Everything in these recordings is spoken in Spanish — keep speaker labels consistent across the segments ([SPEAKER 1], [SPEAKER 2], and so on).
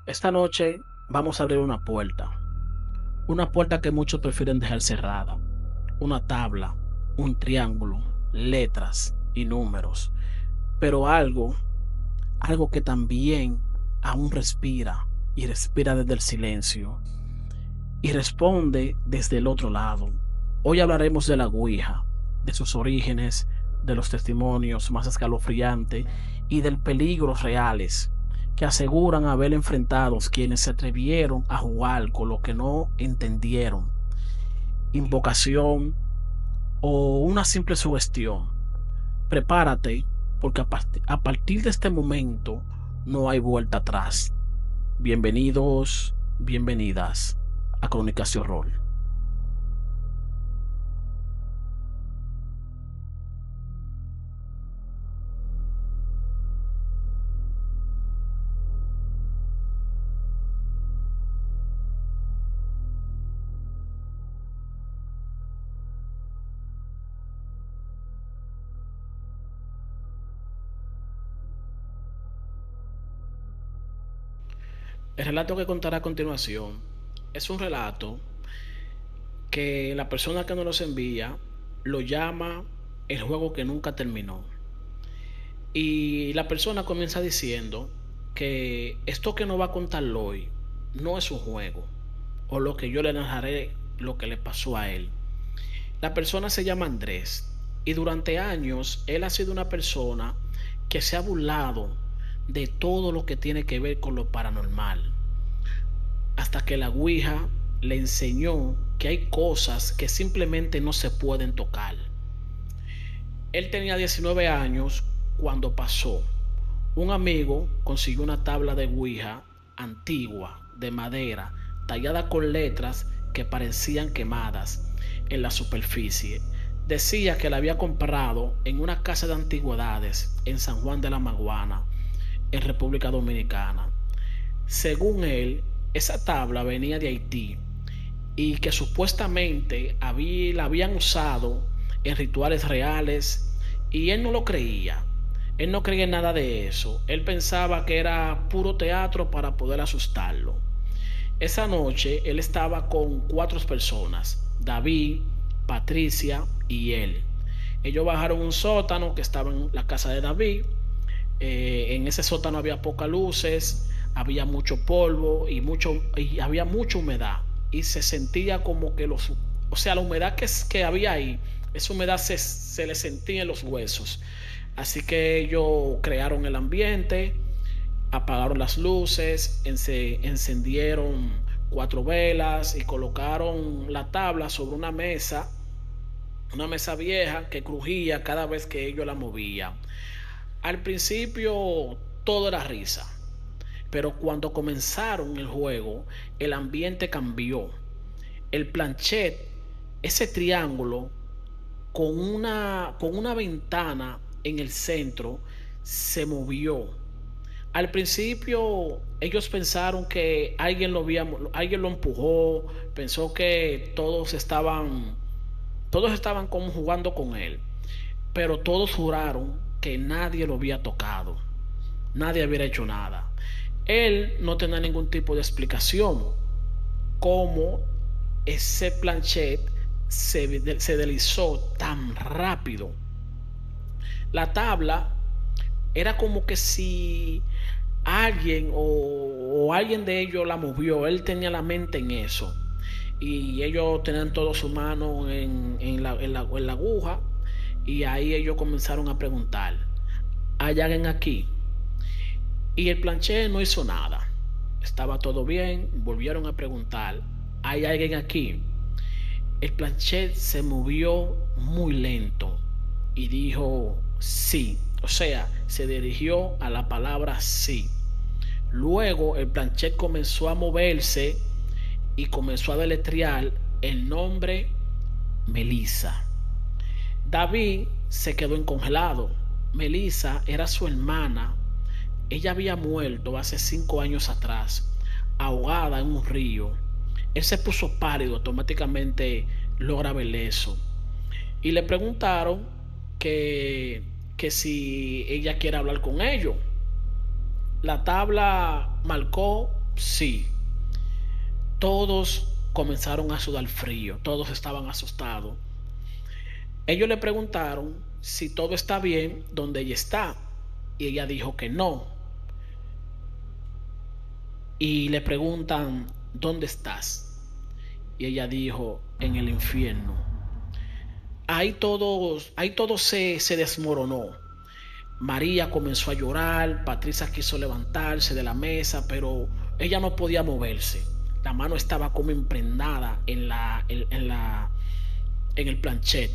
[SPEAKER 1] Esta noche vamos a abrir una puerta que muchos prefieren dejar cerrada, una tabla, un triángulo, letras y números, pero algo que también aún respira y respira desde el silencio y responde desde el otro lado. Hoy hablaremos de la Ouija, de sus orígenes, de los testimonios más escalofriantes y del peligros reales que aseguran haber enfrentado quienes se atrevieron a jugar con lo que no entendieron, invocación o una simple sugestión. Prepárate, porque a partir de este momento no hay vuelta atrás. Bienvenidos, bienvenidas a Crónicas de Horror. El relato que contará a continuación es un relato que la persona que nos los envía lo llama el juego que nunca terminó. Y la persona comienza diciendo que esto que nos va a contar hoy no es un juego, o lo que yo le narraré lo que le pasó a él. La persona se llama Andrés y durante años él ha sido una persona que se ha burlado de todo lo que tiene que ver con lo paranormal, hasta que la Ouija le enseñó que hay cosas que simplemente no se pueden tocar. Él tenía 19 años cuando pasó. Un amigo consiguió una tabla de Ouija antigua, de madera, tallada con letras que parecían quemadas en la superficie. Decía que la había comprado en una casa de antigüedades en San Juan de la Maguana, en República Dominicana. Según él, esa tabla venía de Haití y que supuestamente la habían usado en rituales reales, y él no lo creía. Él no creía en nada de eso. Él pensaba que era puro teatro para poder asustarlo. Esa noche él estaba con cuatro personas: David, Patricia y él. Ellos bajaron un sótano que estaba en la casa de David. En ese sótano había pocas luces, había mucho polvo y había mucha humedad, y se sentía como que o sea, la humedad que había ahí, esa humedad se le sentía en los huesos. Así que ellos crearon el ambiente, apagaron las luces, encendieron cuatro velas y colocaron la tabla sobre una mesa vieja que crujía cada vez que ellos la movían. Al principio todo era risa, pero cuando comenzaron el juego, el ambiente cambió. El planchet, ese triángulo con una ventana en el centro, se movió. Al principio ellos pensaron que alguien lo empujó, pensó que todos estaban como jugando con él, pero todos juraron que nadie lo había tocado, nadie había hecho nada. Él no tenía ningún tipo de explicación cómo ese planchet se deslizó tan rápido. La tabla era como que si alguien de ellos la movió. Él tenía la mente en eso. Y ellos tenían todo su mano en la aguja. Y ahí ellos comenzaron a preguntar: ¿hay alguien aquí? Y el planché no hizo nada. Estaba todo bien. Volvieron a preguntar: ¿hay alguien aquí? El planchet se movió muy lento y dijo sí. O sea, se dirigió a la palabra sí. Luego el planchet comenzó a moverse y comenzó a deletrear el nombre Melissa. David se quedó encongelado. Melissa era su hermana. Ella había muerto hace 5 años atrás, ahogada en un río. Él se puso pálido, automáticamente logra ver eso. Y le preguntaron que si ella quiere hablar con ellos. La tabla marcó Sí, todos comenzaron a sudar frío, todos estaban asustados. Ellos le preguntaron si todo está bien donde ella está y ella dijo que no. Y le preguntan, ¿dónde estás? Y ella dijo, en el infierno. Ahí todo se desmoronó. María comenzó a llorar, Patricia quiso levantarse de la mesa, pero ella no podía moverse. La mano estaba como impregnada en el planchet,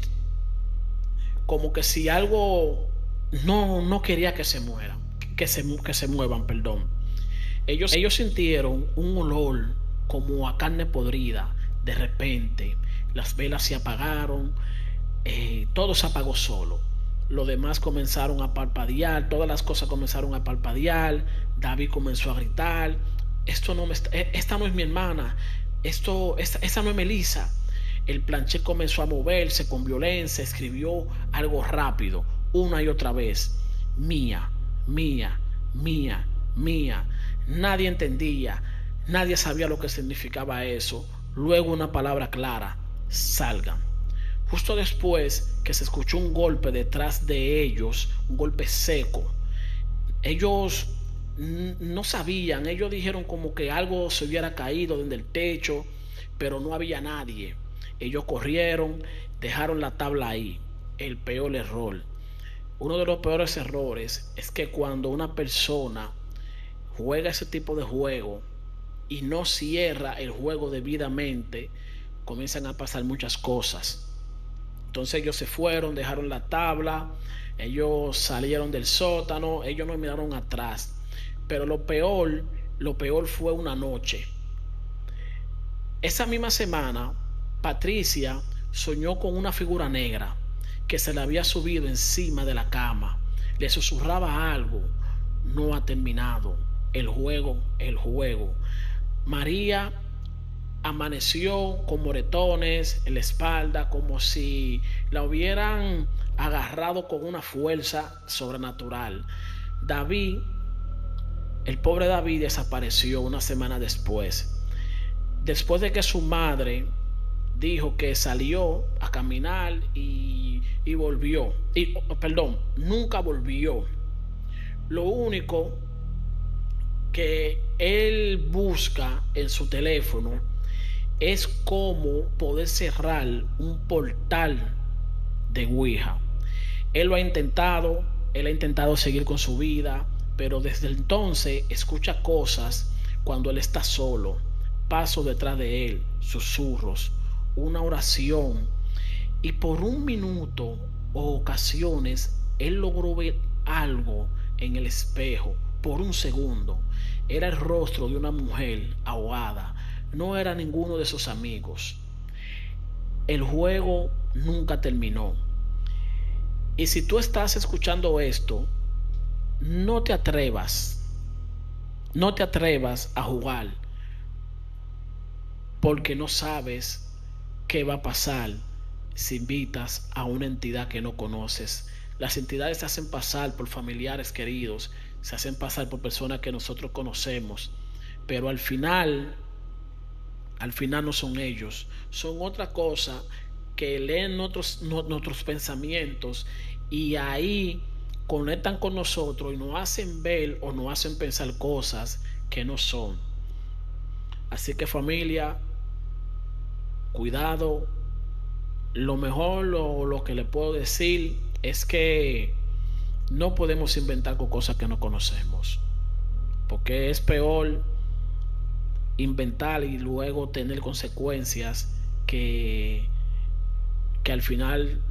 [SPEAKER 1] como que si algo no quería que se mueran, que se muevan, perdón. Ellos sintieron un olor como a carne podrida. De repente, las velas se apagaron, todo se apagó solo. Los demás comenzaron a parpadear, todas las cosas comenzaron a parpadear. David comenzó a gritar: esta no es mi hermana, esta no es Melissa. El planchet comenzó a moverse con violencia, escribió algo rápido, una y otra vez: mía, mía, mía, mía. Nadie entendía, nadie sabía lo que significaba eso. Luego una palabra clara: salgan. Justo después que se escuchó un golpe detrás de ellos, un golpe seco. Ellos no sabían, ellos dijeron como que algo se hubiera caído desde el techo, pero no había nadie. Ellos corrieron, dejaron la tabla ahí. El peor error. Uno de los peores errores es que cuando una persona juega ese tipo de juego y no cierra el juego debidamente, comienzan a pasar muchas cosas. Entonces ellos se fueron, dejaron la tabla, ellos salieron del sótano, ellos no miraron atrás. Pero lo peor fue una noche. Esa misma semana, Patricia soñó con una figura negra que se le había subido encima de la cama. Le susurraba algo: no ha terminado el juego, el juego. María amaneció con moretones en la espalda, como si la hubieran agarrado con una fuerza sobrenatural. David, el pobre David, desapareció una semana después. Después de que su madre dijo que salió a caminar y volvió. Perdón, nunca volvió. Lo único que él busca en su teléfono es cómo poder cerrar un portal de Ouija. Él ha intentado seguir con su vida, pero desde entonces escucha cosas cuando él está solo, pasos detrás de él, susurros, una oración, y por un minuto o ocasiones él logró ver algo en el espejo. Por un segundo era el rostro de una mujer ahogada, no era ninguno de sus amigos. El juego nunca terminó. Y si tú estás escuchando esto, no te atrevas, no te atrevas a jugar, porque no sabes qué va a pasar si invitas a una entidad que no conoces. Las entidades se hacen pasar por familiares queridos, se hacen pasar por personas que nosotros conocemos, pero al final no son ellos, son otra cosa que leen nuestros pensamientos y ahí conectan con nosotros y nos hacen ver o nos hacen pensar cosas que no son. Así que, familia, cuidado. Lo mejor, lo que le puedo decir es que no podemos inventar con cosas que no conocemos, porque es peor inventar y luego tener consecuencias que al final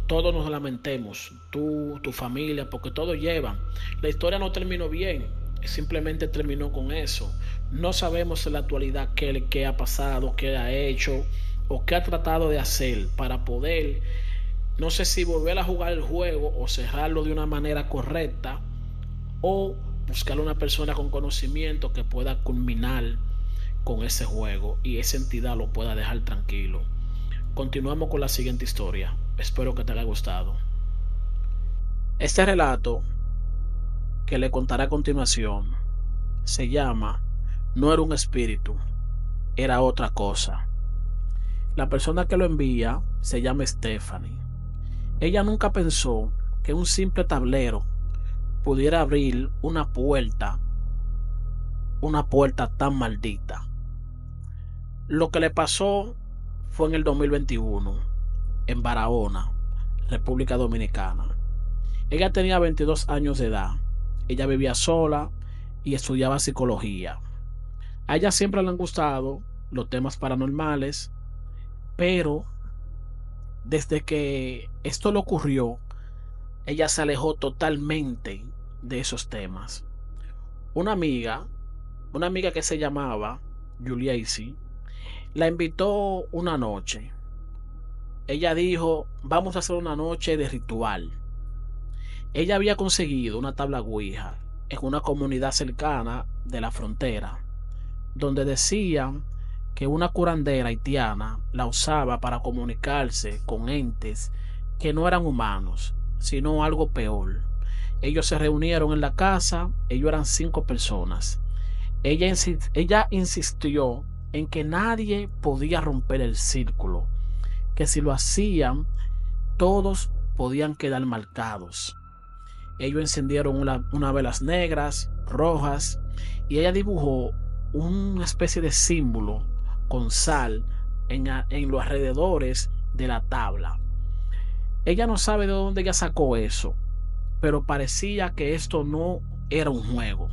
[SPEAKER 1] todos nos lamentemos, tú, tu familia, porque todos llevan. La historia no terminó bien, simplemente terminó con eso. No sabemos en la actualidad qué ha pasado, qué ha hecho o qué ha tratado de hacer para poder, no sé si volver a jugar el juego o cerrarlo de una manera correcta, o buscar una persona con conocimiento que pueda culminar con ese juego y esa entidad lo pueda dejar tranquilo. Continuamos con la siguiente historia. Espero que te haya gustado. Este relato que le contaré a continuación se llama No era un espíritu, era otra cosa. La persona que lo envía se llama Stephanie. Ella nunca pensó que un simple tablero pudiera abrir una puerta tan maldita. Lo que le pasó fue en el 2021, en Barahona, República Dominicana. Ella tenía 22 años de edad. Ella vivía sola y estudiaba psicología. A ella siempre le han gustado los temas paranormales, pero desde que esto le ocurrió, ella se alejó totalmente de esos temas. Una amiga, una amiga que se llamaba Juliacy, la invitó una noche. Ella dijo, vamos a hacer una noche de ritual. Ella había conseguido una tabla Ouija en una comunidad cercana de la frontera, donde decían que una curandera haitiana la usaba para comunicarse con entes que no eran humanos, sino algo peor. Ellos se reunieron en la casa, ellos eran 5 personas. Ella insistió en que nadie podía romper el círculo, que si lo hacían, todos podían quedar marcados. Ellos encendieron unas velas negras, rojas, y ella dibujó una especie de símbolo con sal en los alrededores de la tabla. Ella no sabe de dónde ella sacó eso, pero parecía que esto no era un juego,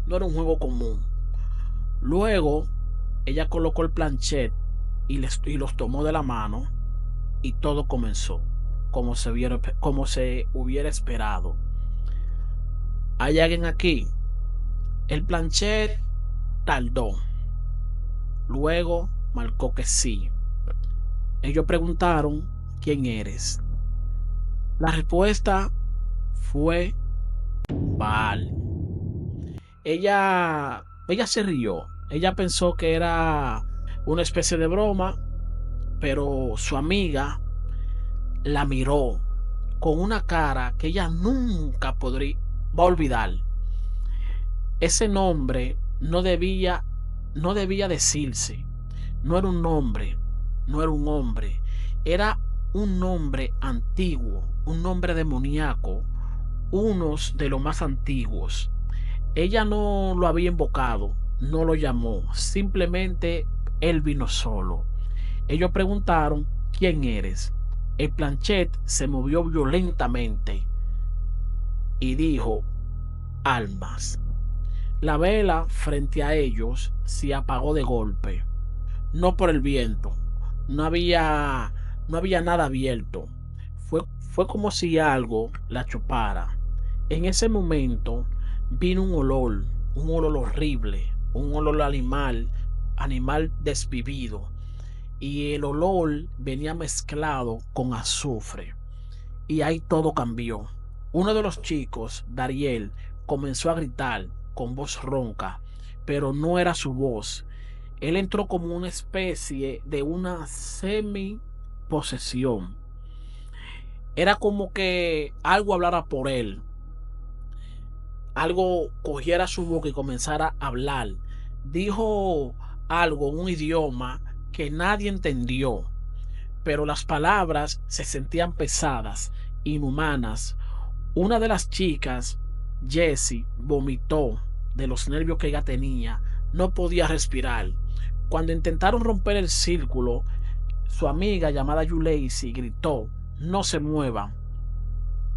[SPEAKER 1] no era un juego común. Luego, ella colocó el planchet y los tomó de la mano y todo comenzó como se hubiera esperado. ¿Hay alguien aquí? El planchet tardó. Luego marcó que sí. Ellos preguntaron, ¿quién eres? La respuesta fue Baal. Ella se rió. Ella pensó que era una especie de broma, pero su amiga la miró con una cara que ella nunca va a olvidar. Ese nombre no debía decirse. No era un nombre, no era un hombre, era un nombre antiguo, un nombre demoníaco, unos de los más antiguos. Ella no lo había invocado, no lo llamó, simplemente él vino solo. Ellos preguntaron, ¿quién eres? El planchet se movió violentamente y dijo, almas. La vela frente a ellos se apagó de golpe, no por el viento, no había nada abierto. Fue como si algo la chupara. En ese momento vino un olor horrible, un olor animal desvivido. Y el olor venía mezclado con azufre. Y ahí todo cambió. Uno de los chicos, Dariel, comenzó a gritar con voz ronca, pero no era su voz. Él entró como una especie de una semi-posesión. Era como que algo hablara por él. Algo cogiera su boca y comenzara a hablar. Dijo algo en un idioma que nadie entendió, pero las palabras se sentían pesadas, inhumanas. Una de las chicas, Jessie, vomitó de los nervios que ella tenía. No podía respirar. Cuando intentaron romper el círculo, su amiga llamada Juliacy gritó, no se muevan.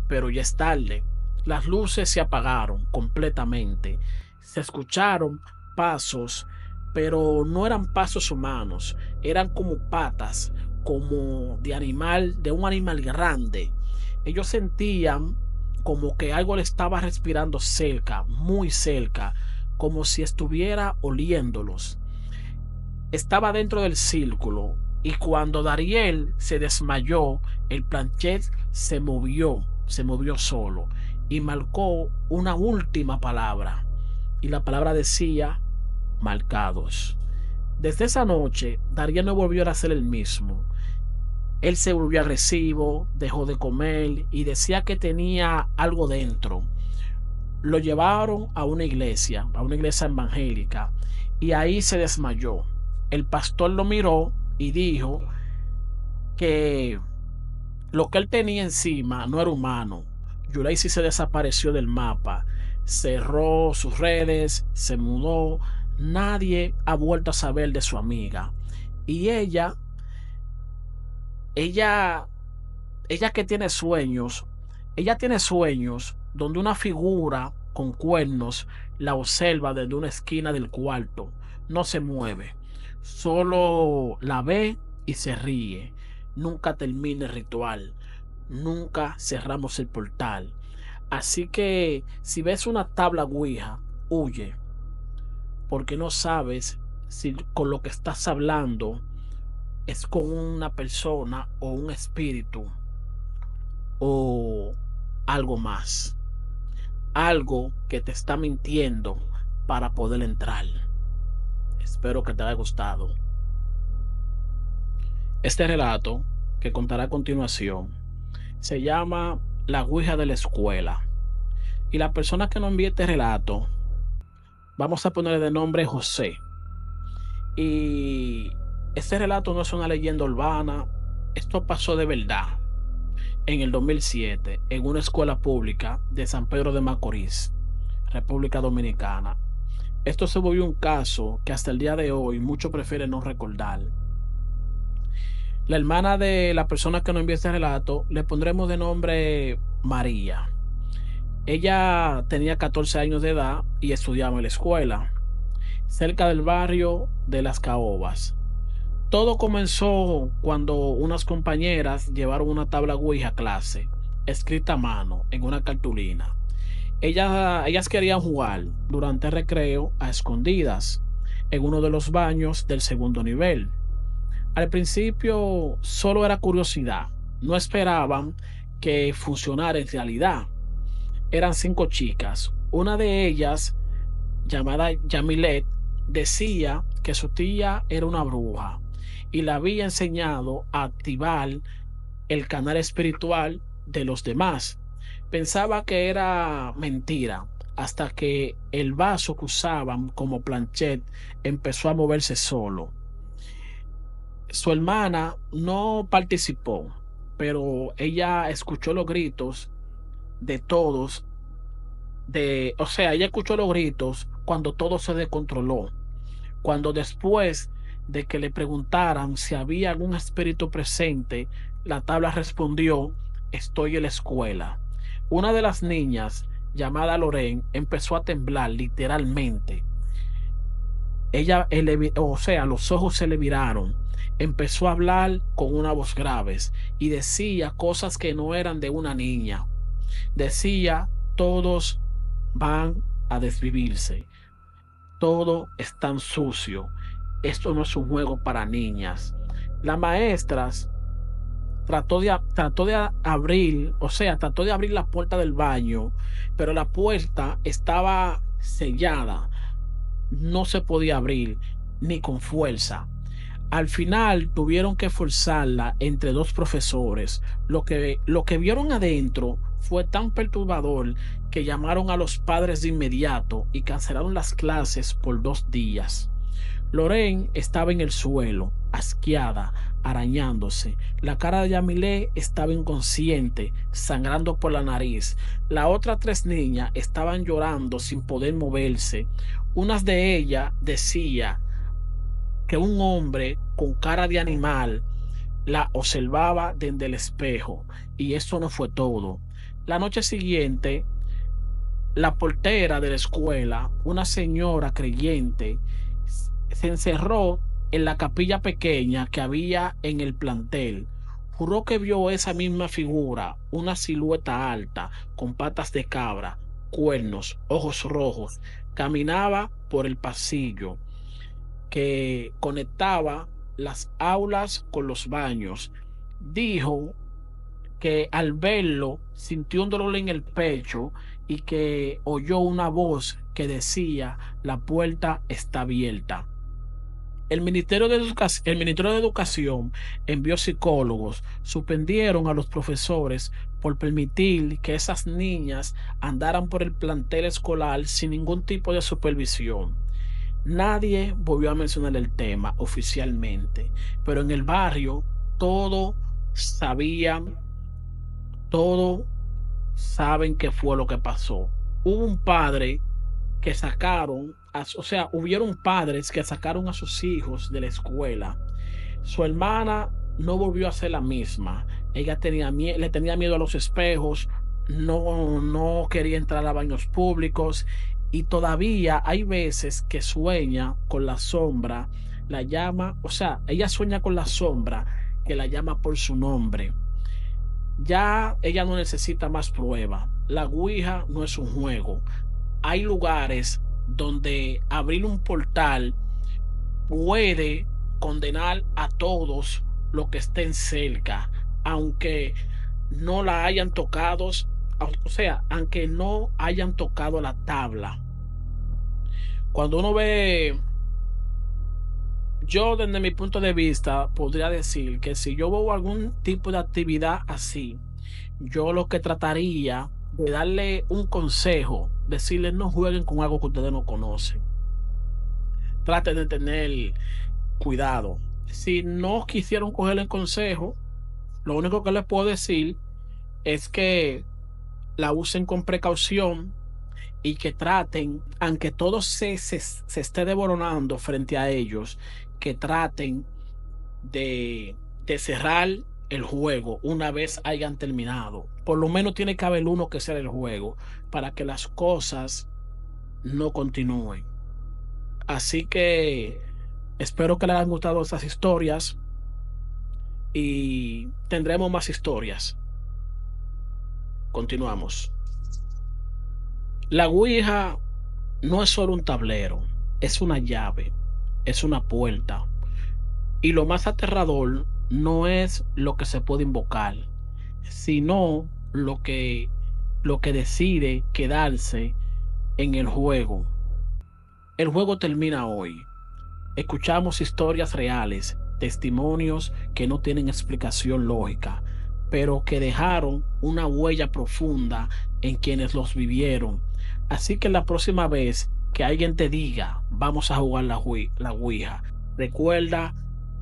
[SPEAKER 1] Pero ya es tarde. Las luces se apagaron completamente. Se escucharon pasos, pero no eran pasos humanos, eran como patas, como de un animal grande. Ellos sentían como que algo le estaba respirando cerca, muy cerca, como si estuviera oliéndolos. Estaba dentro del círculo y cuando Dariel se desmayó, el planchet se movió solo y marcó una última palabra. Y la palabra decía, marcados. Desde esa noche, Dariel no volvió a ser el mismo. Él se volvió agresivo, dejó de comer y decía que tenía algo dentro. Lo llevaron a una iglesia evangélica, y ahí se desmayó. El pastor lo miró y dijo que lo que él tenía encima no era humano. Yuleisi se desapareció del mapa, cerró sus redes, se mudó. Nadie ha vuelto a saber de su amiga. Y ella, ella que tiene sueños, ella tiene sueños donde una figura con cuernos la observa desde una esquina del cuarto. No se mueve, solo la ve y se ríe. Nunca termina el ritual, nunca cerramos el portal. Así que si ves una tabla Ouija, huye, porque no sabes si con lo que estás hablando es con una persona o un espíritu o algo más, algo que te está mintiendo para poder entrar. Espero que te haya gustado. Este relato que contará a continuación se llama La Ouija de la Escuela. Y la persona que nos envíe este relato, vamos a ponerle de nombre José. Y este relato no es una leyenda urbana, esto pasó de verdad en el 2007 en una escuela pública de San Pedro de Macorís, República Dominicana. Esto se volvió un caso que hasta el día de hoy muchos prefieren no recordar. La hermana de la persona que nos envió este relato le pondremos de nombre María. Ella tenía 14 años de edad y estudiaba en la escuela, cerca del barrio de Las Caobas. Todo comenzó cuando unas compañeras llevaron una tabla Ouija a clase, escrita a mano en una cartulina. Ellas querían jugar durante el recreo a escondidas en uno de los baños del segundo nivel. Al principio solo era curiosidad, no esperaban que funcionara en realidad. Eran 5 chicas. Una de ellas, llamada Yamilet, decía que su tía era una bruja y le había enseñado a activar el canal espiritual de los demás. Pensaba que era mentira hasta que el vaso que usaban como planchet empezó a moverse solo. Su hermana no participó, pero ella escuchó los gritos de todos, o sea, ella escuchó los gritos cuando todo se descontroló, cuando después de que le preguntaran si había algún espíritu presente, la tabla respondió: estoy en la escuela. Una de las niñas, llamada Lorraine, empezó a temblar literalmente. O sea, los ojos se le viraron. Empezó a hablar con una voz grave y decía cosas que no eran de una niña. Decía: todos van a desvivirse, todo es tan sucio, esto no es un juego para niñas. La maestra trató de abrir, o sea, trató de abrir la puerta del baño, pero la puerta estaba sellada, no se podía abrir ni con fuerza. Al final tuvieron que forzarla entre dos profesores. Lo que vieron adentro fue tan perturbador que llamaron a los padres de inmediato y cancelaron las clases por 2 días. Lorraine estaba en el suelo, asqueada, arañándose. La cara de Yamile estaba inconsciente, sangrando por la nariz. Las otras 3 niñas estaban llorando sin poder moverse. Una de ellas decía que un hombre con cara de animal la observaba desde el espejo. Y eso no fue todo. La noche siguiente, la portera de la escuela, una señora creyente, se encerró en la capilla pequeña que había en el plantel. Juró que vio esa misma figura, una silueta alta, con patas de cabra, cuernos, ojos rojos. Caminaba por el pasillo que conectaba las aulas con los baños. Dijo que al verlo sintió un dolor en el pecho y que oyó una voz que decía: la puerta está abierta. El Ministerio de Educación envió psicólogos, suspendieron a los profesores por permitir que esas niñas andaran por el plantel escolar sin ningún tipo de supervisión. Nadie volvió a mencionar el tema oficialmente, pero en el barrio todo sabían, todo saben qué fue lo que pasó. Hubo un padre que sacaron, o sea, hubieron padres que sacaron a sus hijos de la escuela. Su hermana no volvió a ser la misma. Ella le tenía miedo a los espejos, no quería entrar a baños públicos y todavía hay veces que sueña con la sombra, la llama, o sea, ella sueña con la sombra que la llama por su nombre. Ya ella no necesita más prueba. La Ouija no es un juego. Hay lugares donde abrir un portal puede condenar a todos los que estén cerca, aunque no la hayan tocado, o sea, aunque no hayan tocado la tabla. Cuando uno ve, yo desde mi punto de vista podría decir que si yo veo algún tipo de actividad así, yo lo que trataría de darle un consejo, decirles no jueguen con algo que ustedes no conocen. Traten de tener cuidado. Si no quisieron coger el consejo, lo único que les puedo decir es que la usen con precaución y que traten, aunque todo se esté desboronando frente a ellos, que traten de cerrar el juego una vez hayan terminado. Por lo menos tiene que haber uno que sea el juego para que las cosas no continúen. Así que espero que les hayan gustado estas historias y tendremos más historias. Continuamos. La Ouija no es solo un tablero, es una llave, es una puerta. Y lo más aterrador no es lo que se puede invocar, sino lo que decide quedarse en el juego. El juego termina hoy. Escuchamos historias reales, testimonios que no tienen explicación lógica, pero que dejaron una huella profunda en quienes los vivieron. Así que la próxima vez que alguien te diga, vamos a jugar la Ouija, recuerda,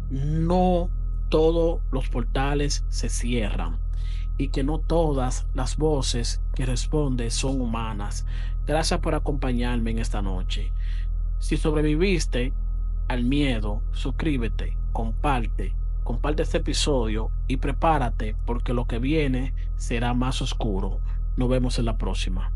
[SPEAKER 1] no todos los portales se cierran y que no todas las voces que responden son humanas. Gracias por acompañarme en esta noche. Si sobreviviste al miedo, suscríbete, comparte este episodio y prepárate porque lo que viene será más oscuro. Nos vemos en la próxima.